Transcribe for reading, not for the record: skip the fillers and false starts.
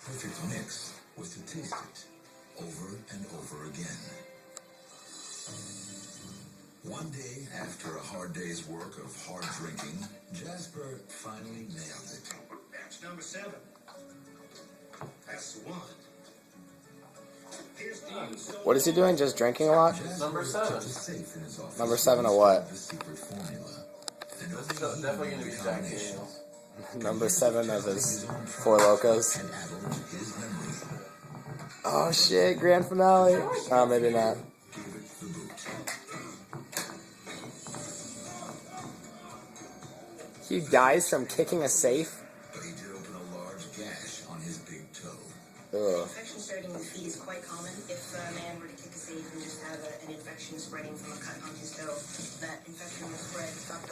perfect mix was to taste it over and over again. One day, after a hard day's work of hard drinking, Jasper finally nailed it. Batch number 7. That's the one. Here's the What is he doing? Just drinking a lot? Jasper Number 7. kept a safe in his office Number 7 of what? the secret formula. And This is only he definitely knew going to the be Jack combination. Daniels. Number 7 of his Four Locos. And added to his memory. Oh shit, grand finale. Oh, maybe not. Gave it the boot. He dies from kicking a safe? But he did open a large gash on his big toe. Ugh. Infection starting in the feet is quite common. If a man were to kick a safe and just have an infection spreading from a cut on his toe, that infection will spread up the